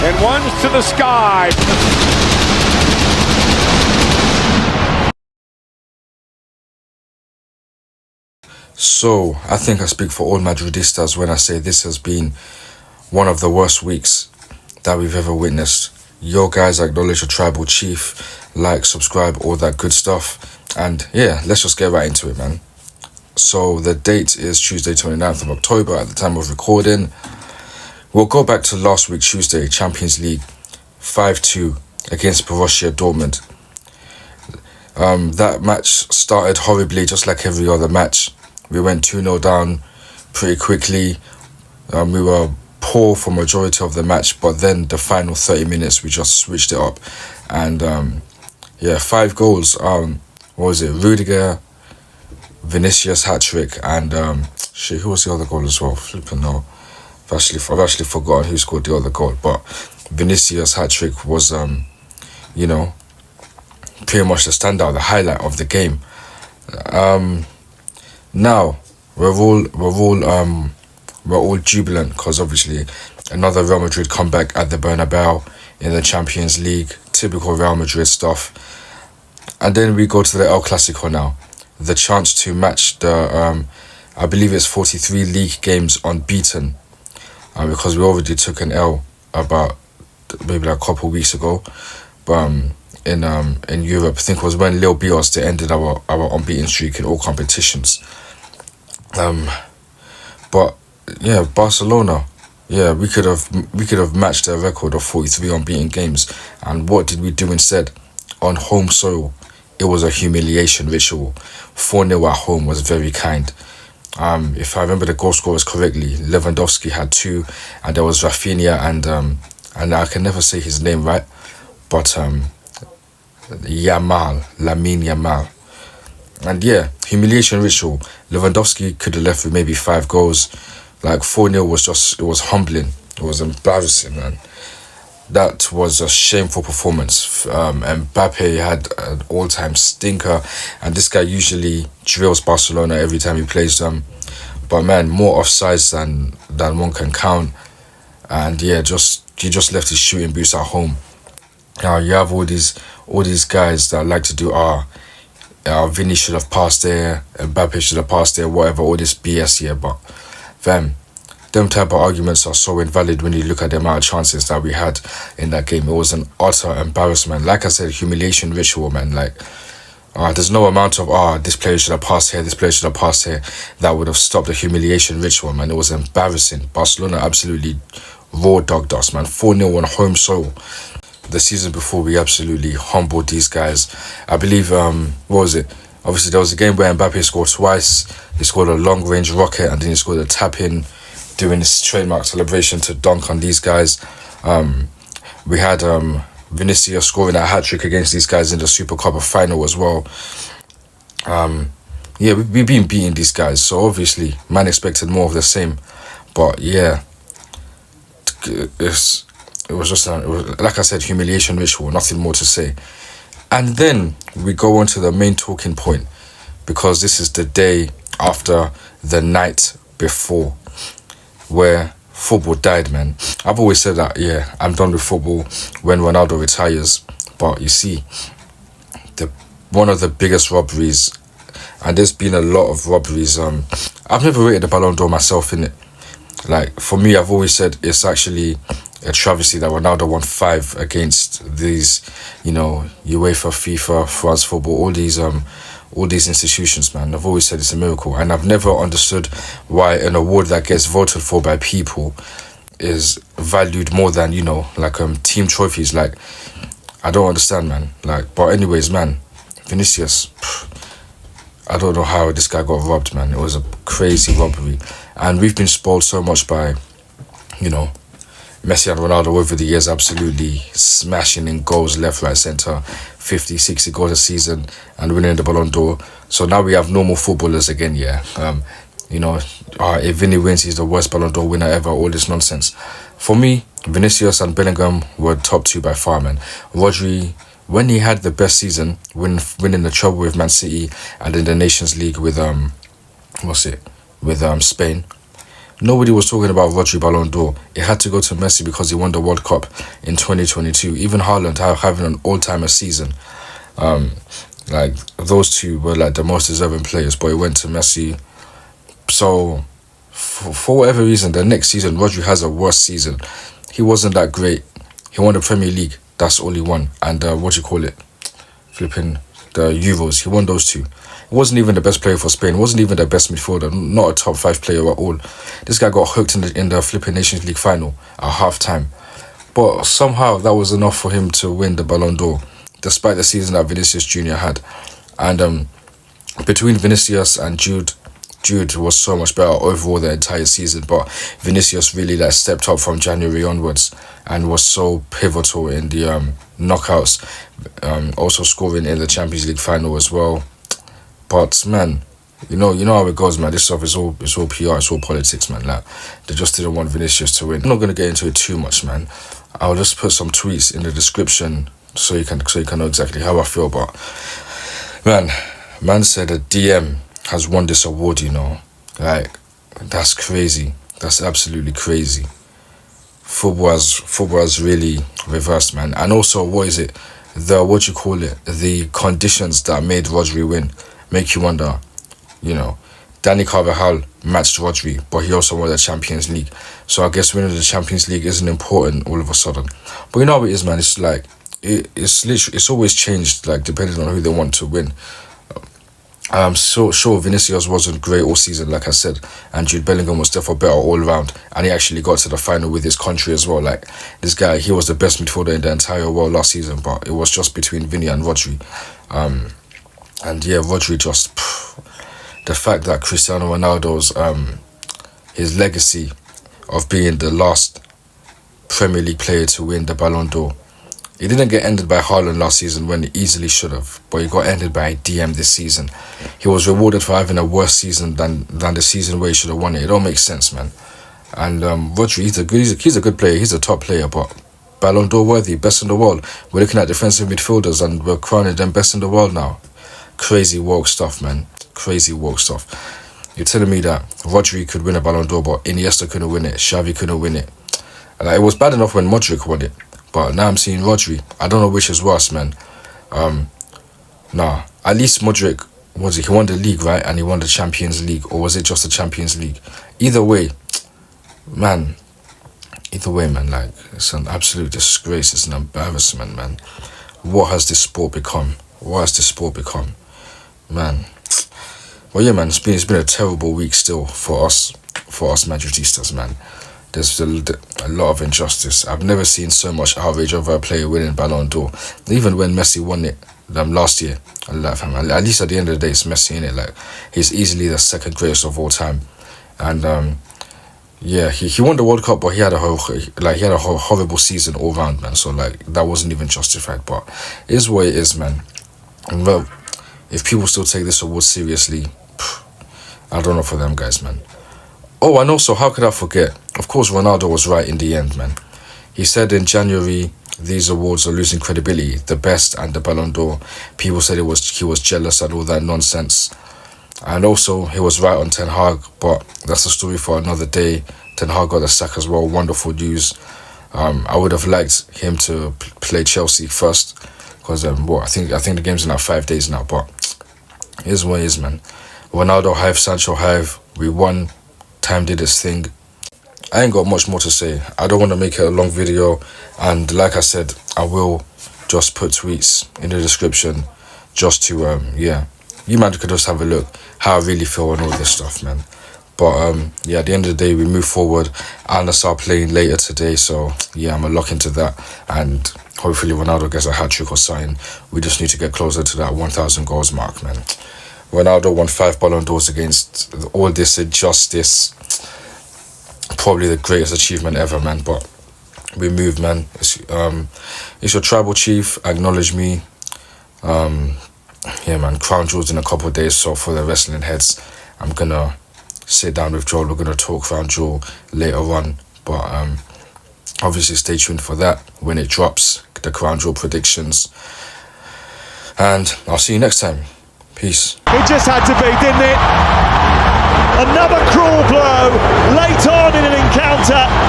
And one's to the sky. So, I think I speak for all Madridistas when I say this has been one of the worst weeks that we've ever witnessed. Yo guys, acknowledge your tribal chief, like, subscribe, all that good stuff. And yeah, let's just get right into it, man. So the date is Tuesday 29th of October at the time of recording. We'll go back to last week, Tuesday, Champions League, 5-2 against Borussia Dortmund. That match started horribly, just like every other match. We went 2-0 down pretty quickly. We were poor for majority of the match, but then the final 30 minutes, we just switched it up. And 5 goals. What was it? Rudiger, Vinicius hat-trick, and who was the other goal as well? Flipping no. I've actually forgotten who scored the other goal, but Vinicius hat-trick was pretty much the standout, the highlight of the game. Now we're all jubilant because obviously another Real Madrid comeback at the Bernabeu in the Champions League, typical Real Madrid stuff. And then we go to the El Clasico now, the chance to match the I believe it's 43 league games unbeaten, because we already took an L about maybe like a couple of weeks ago, but in Europe, I think it was when Lille beat us, they ended our unbeaten streak in all competitions. But yeah, Barcelona, we could have matched their record of 43 unbeaten games. And what did we do instead? On home soil, it was a humiliation ritual. 4-0 at home was very kind. If I remember the goal scorers correctly, Lewandowski had 2, and there was Rafinha and I can never say his name right, but Lamine Yamal. And yeah, humiliation ritual. Lewandowski could have left with maybe 5 goals. Like 4-0 it was humbling. It was embarrassing, man. That was a shameful performance. Mbappe had an all-time stinker, and this guy usually drills Barcelona every time he plays them. But man, more offsides than one can count. And yeah, he just left his shooting boots at home. Now you have all these guys that like to do Vinny should have passed there, Mbappe should have passed there, whatever, all this BS here. But them type of arguments are so invalid when you look at the amount of chances that we had in that game. It was an utter embarrassment. Like I said, humiliation ritual, man. Like, there's no amount of, this player should have passed here, this player should have passed here, that would have stopped the humiliation ritual, man. It was embarrassing. Barcelona absolutely raw dogged us, man. 4-0 on home soil. The season before, we absolutely humbled these guys. I believe, what was it? Obviously, there was a game where Mbappe scored twice. He scored a long-range rocket, and then he scored a tap-in, doing this trademark celebration to dunk on these guys. We had Vinicius scoring a hat-trick against these guys in the Super Cup final as well. We've been beating these guys, so obviously, man expected more of the same. But yeah, it was just, like I said, humiliation ritual, nothing more to say. And then we go on to the main talking point, because this is the day after the night before, where football died, man. I've always said that, I'm done with football when Ronaldo retires. But you see, one of the biggest robberies, and there's been a lot of robberies. I've never rated the Ballon d'Or myself, innit? Like, for me, I've always said it's actually a travesty that Ronaldo won 5 against these, UEFA, FIFA, France Football, all these institutions, man. I've always said it's a miracle, and I've never understood why an award that gets voted for by people is valued more than, team trophies. Like, I don't understand, man. Like, but anyways, man, Vinicius, I don't know how this guy got robbed, man. It was a crazy robbery, and we've been spoiled so much by, Messi and Ronaldo over the years, absolutely smashing in goals left, right, centre, 50, 60 goals a season, and winning the Ballon d'Or. So now we have normal footballers again, if Vinny wins, he's the worst Ballon d'Or winner ever, all this nonsense. For me, Vinicius and Bellingham were top 2 by far, man. Rodri, when he had the best season, winning the treble with Man City and in the Nations League with Spain, Nobody was talking about Rodri Ballon d'Or. It had to go to Messi because he won the World Cup in 2022. Even Haaland having an all-timer season. Like, those two were like the most deserving players, but it went to Messi. So, for whatever reason, the next season, Rodri has a worse season. He wasn't that great. He won the Premier League. That's all he won. And flipping the Euros. He won those two. He wasn't even the best player for Spain. Wasn't even the best midfielder. Not a top 5 player at all. This guy got hooked in the flipping Nations League final at half-time. But somehow that was enough for him to win the Ballon d'Or, despite the season that Vinicius Jr. had. And between Vinicius and Jude was so much better overall the entire season, but Vinicius really stepped up from January onwards and was so pivotal in the knockouts, also scoring in the Champions League final as well. But man, you know how it goes, man. This stuff is all PR, it's all politics, man. Like, they just didn't want Vinicius to win. I'm not gonna get into it too much, man. I'll just put some tweets in the description so you can know exactly how I feel. But man said that DM has won this award, like, that's crazy. That's absolutely crazy. Football has really reversed, man. And also, the conditions that made Rodri win make you wonder. Danny Carvajal matched Rodri, but he also won the Champions League. So I guess winning the Champions League isn't important all of a sudden. But you know what it is, man. It's like it's always changed, like, depending on who they want to win. I'm so sure Vinicius wasn't great all season, like I said, and Jude Bellingham was therefore better all round, and he actually got to the final with his country as well. Like, this guy, he was the best midfielder in the entire world last season, but it was just between Vinny and Rodri. And yeah, Rodri just the fact that Cristiano Ronaldo's his legacy of being the last Premier League player to win the Ballon d'Or. It didn't get ended by Haaland last season when it easily should have, but it got ended by DM this season. He was rewarded for having a worse season than the season where he should have won it. It all makes sense, man. And Rodri, he's a good player. He's a top player, but Ballon d'Or worthy, best in the world. We're looking at defensive midfielders and we're crowning them best in the world now. Crazy woke stuff, man. Crazy woke stuff. You're telling me that Rodri could win a Ballon d'Or, but Iniesta couldn't win it, Xavi couldn't win it. Like, it was bad enough when Modric won it, but now I'm seeing Rodri. I don't know which is worse, man. At least Modric, he won the league, right? And he won the Champions League, or was it just the Champions League? Either way, man, like, it's an absolute disgrace. It's an embarrassment, man. What has this sport become? Man? Well, yeah, man, it's been a terrible week still for us Madridistas, man. There's a lot of injustice. I've never seen so much outrage over a player winning Ballon d'Or. Even when Messi won it last year, at least at the end of the day, it's Messi, innit? Like, he's easily the second greatest of all time. And yeah, he won the World Cup, but he had a horrible season all round, man. So, like, that wasn't even justified. But it is what it is, man. And well, if people still take this award seriously, I don't know for them guys, man. Oh, and also, how could I forget? Of course, Ronaldo was right in the end, man. He said in January, these awards are losing credibility. The best and the Ballon d'Or. People said he was jealous and all that nonsense. And also, he was right on Ten Hag, but that's a story for another day. Ten Hag got the sack as well. Wonderful news. I would have liked him to play Chelsea first, because I think the game's in 5 days now. But it is what it is, man. Ronaldo hive, Sancho hive. We won. Time did its thing. I ain't got much more to say. I don't want to make it a long video, and like I said, I will just put tweets in the description just to you man could just have a look how I really feel on all this stuff, man. But yeah, at the end of the day, we move forward. Al Nassr playing later today, so yeah, I'm gonna lock into that, and hopefully Ronaldo gets a hat-trick or something. We just need to get closer to that 1,000 goals mark, man. Ronaldo won 5 Ballon d'Ors against all this injustice. Probably the greatest achievement ever, man. But we move, man. It's your tribal chief. Acknowledge me. Yeah, man. Crown Jewel's in a couple of days, so for the wrestling heads, I'm gonna sit down with Joel. We're gonna talk Crown Jewel later on. But obviously, stay tuned for that when it drops. The Crown Jewel predictions. And I'll see you next time. Peace. It just had to be, didn't it? Another cruel blow late on in an encounter.